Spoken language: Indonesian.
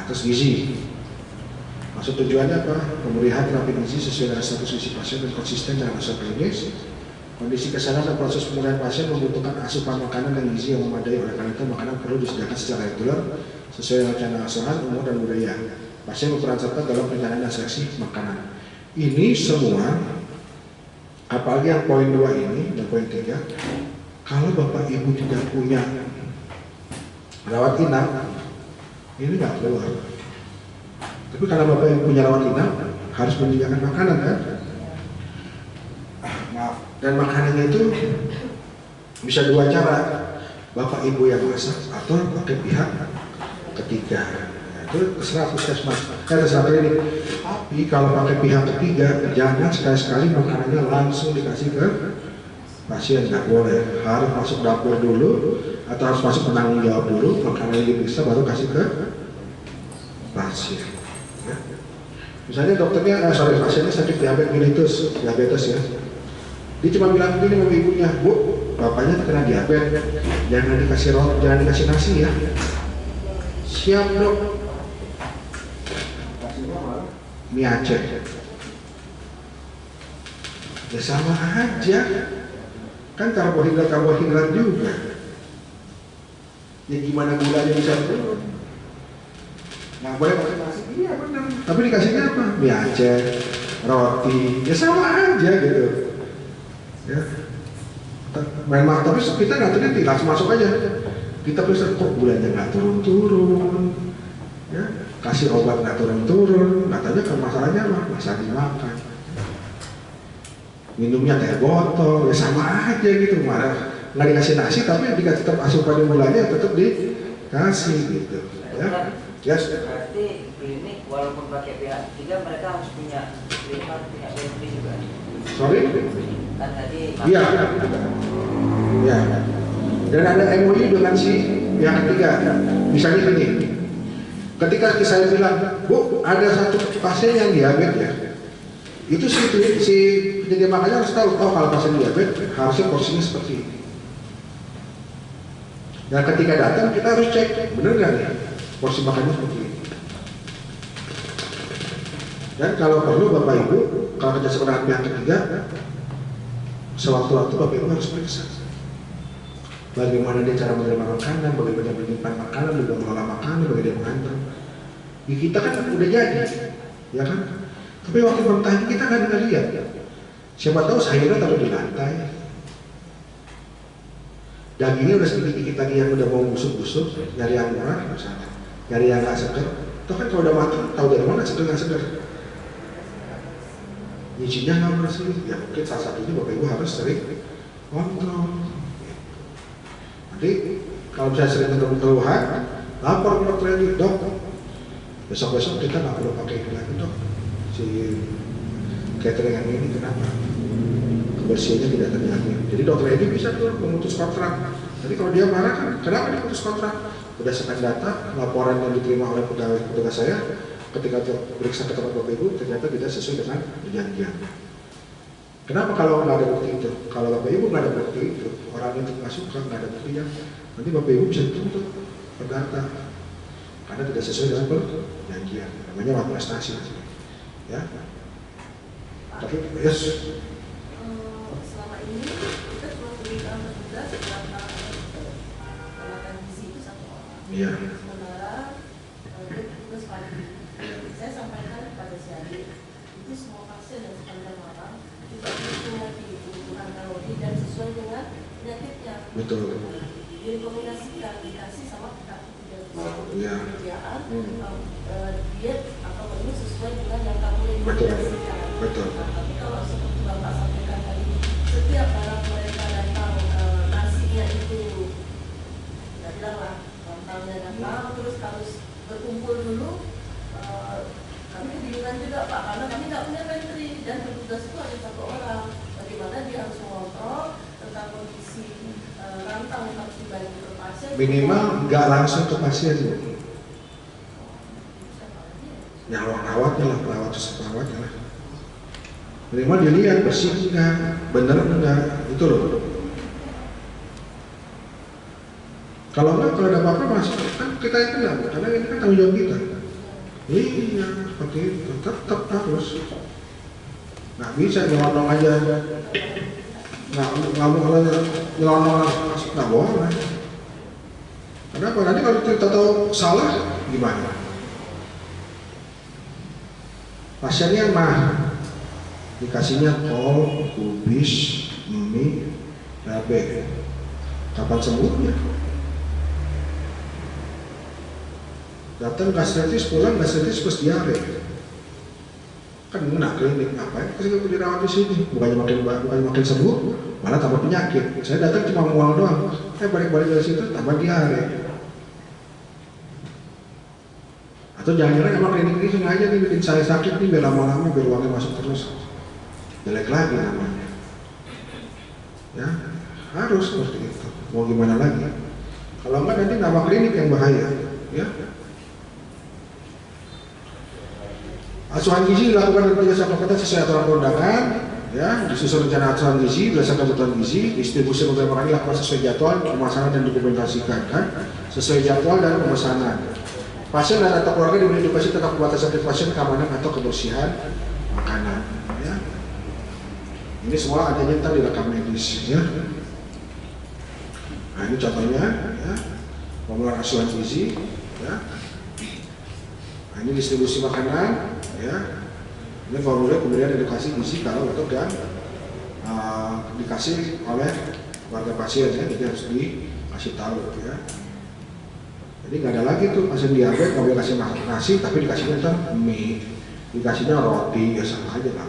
terus gizi. Maksud tujuannya apa? Pemeriksaan terapi gizi sesuai dengan status gizi pasien dan konsisten dengan resep klinis. Kondisi kesehatan dan proses pemulihan pasien membutuhkan asupan makanan dan gizi yang memadai, oleh karena itu makanan perlu disediakan secara reguler sesuai dengan rencana asuhan, umur dan budaya. Pasien berperan serta dalam perencanaan dan seleksi makanan. Ini semua, apalagi yang poin 2 ini dan poin 3, kalau Bapak Ibu tidak punya rawat inap, ini nggak keluar. Tapi kalau Bapak Ibu punya rawat inap, harus menyediakan makanan kan? Maaf. Dan makanannya itu bisa 2 cara, Bapak Ibu yang masak atau pakai pihak ketiga. Itu terserah puskesmas, terserah klinik. Tapi kalau pakai pihak ketiga, jangan sekali-sekali makanannya langsung dikasih ke pasien, nggak boleh. Harus masuk dapur dulu atau harus masuk penanggung jawab dulu, makanannya diperiksa baru kasih ke pasien. Ya. Misalnya dokternya, pasiennya sakit diabetes ya. Dia cuma bilang begini sama ibunya, Bu, bapaknya terkena diabetes, jangan dikasih nasi ya. Siap dok. Mie Aceh. Ya sama aja, kan karbohidrat juga. Ya gimana gulanya bisa turun? Nah boleh pakai nasi, iya benar. Tapi dikasihnya apa? Mie Aceh, roti, ya sama aja gitu. Ya. Memang tapi kita nggak teliti, langsung masuk aja. Kita bisa kok gulanya nggak turun-turun. Ya. Kasih obat nggak turun-turun, nggak tanya kan masalahnya apa? Masa dimakan. Minumnya teh botol, ya sama aja gitu. Malah nggak dikasih nasi, tapi dikasih tetap asupan gulanya tetap dikasih gitu. Ya, yes. Berarti klinik walaupun pakai pihak ketiga, mereka harus punya pihak ketiga juga. Sorry? Kan tadi. Iya. Ya. Dan ada MOU dengan si pihak ketiga. Misalnya ini. Ketika saya bilang, Bu, ada satu pasien yang diabetes ya, itu si penyedia makannya harus tahu, oh kalau pasien diabetes harusnya porsinya seperti ini. Dan ketika datang kita harus cek, bener nggak nih porsi makannya seperti ini. Dan kalau perlu Bapak Ibu, kalau kerja sama dengan pihak ketiga, sewaktu-waktu Bapak Ibu harus periksa. Bagaimana dia cara menerima makanan, bagaimana dia menyimpan makanan, bagaimana mengolah makanan, bagaimana dia mengantar. Ya, kita kan udah jadi, ya kan? Tapi waktu mentah kita nggak lihat. Siapa tahu sayurnya taruh di lantai. Dagingnya udah sedikit lagi yang udah mau busuk-busuk, nyari yang murah misalnya, nyari yang nggak segar. Itu kan kalau udah matang, tahu dari mana segar nggak segar. Nyicinya nggak bersih, ya mungkin salah satunya Bapak Ibu harus sering kontrol. Nanti kalau misalnya sering ketemu keluhan, lapor ke dokter ini, dok. Besok-besok kita nggak perlu pakai ini lagi dok. Si catering ini kenapa? Kebersihannya tidak terjaga. Jadi dokter ini bisa tuh memutus kontrak. Jadi kalau dia marah kan, kenapa dia putus kontrak? Berdasarkan data, laporan yang diterima oleh petugas saya, ketika periksa ke tempat Bapak Ibu, ternyata tidak sesuai dengan perjanjian. Kenapa kalau nggak ada bukti itu? Kalau Bapak Ibu nggak ada bukti itu, orang itu nggak suka, nggak ada buktinya, nanti Bapak Ibu bisa tuntut perdata karena tidak sesuai dengan perjanjian. Namanya maladministrasi, ya. Tapi yes. Selama ini kita cuma berikan petugas melakukan gizi itu 1 orang. Iya. Sementara dia tugas pagi. Saya sampaikan kepada si adik, itu semua pasien yang sepanjang malam juga punya kebutuhan kalori dan sesuai dengan penyakitnya. Betul. Direkomendasikan dikasih sama kita Iya. pekerjaan diet atau menu sesuai dengan yang kamu Betul. rekomendasikan. Betul. Tapi kalau seperti Bapak sampaikan tadi, setiap barang mereka datang nasinya itu tidak bilanglah rantangnya datang terus harus berkumpul dulu. Kami kebingungan juga Pak, karena kami tidak punya pantry dan petugas itu hanya 1 orang. Bagaimana dia harus mengontrol tentang kondisi rantang yang harus dibagi ke pasien. Minimal nggak langsung ke pasien. Ya perawatnya lah, perawatnya lah. Minimal dilihat bersih enggak, bener enggak, itu loh. Kalau enggak, kalau ada apa-apa masuk, kan kita yang kena, karena ini kan tanggung jawab kita. Iya, seperti itu. Tetap harus. Nggak bisa nyelonong aja. Nggak boleh nyelonong, nggak boleh. Kenapa? Nanti kalau kita tahu salah, gimana? Pasiennya mah dikasihnya tol, kubis, mie, RB. Kapan sembuhnya? Datang gastritis, pulang gastritis plus diare. Kena klinik ngapain? Kasih aku dirawat di sini. Bukannya makin sembuh, malah tambah penyakit. Saya datang cuma mual doang. Balik-balik dari situ tambah diare. Atau jangan-jangan emang klinik ini sengaja nih bikin saya sakit nih biar lama-lama biar uangnya masuk terus. Jelek lagi namanya. Ya, harus seperti itu. Mau gimana lagi? Kalau enggak nanti nama klinik yang bahaya. Ya. Asuhan gizi dilakukan oleh jasa kesehatan sesuai aturan perundangan, ya, disusun rencana asuhan gizi, berdasarkan kebutuhan gizi, distribusi pemberian makanan dilakukan sesuai jadwal, pemasanan dan dokumentasikan, kan? Sesuai jadwal dan pemesanan. Pasien dan atau keluarga diberi edukasi tentang pembatasan pasien, keamanan atau kebersihan makanan. Ya. Ini semua adanya ntar di rekam medis, ya. Nah ini contohnya, ya, formulir asuhan gizi, ya. Nah, ini distribusi makanan, ya. Ini formulir pemberian edukasi gizi kalau untuk dan dikasih oleh warga pasien, ya. Jadi harus dikasih tahu, ya. Jadi nggak ada lagi tuh pasien diabetes nggak boleh kasih nasi, tapi dikasihnya ntar mie, dikasihnya roti, ya sama aja lah.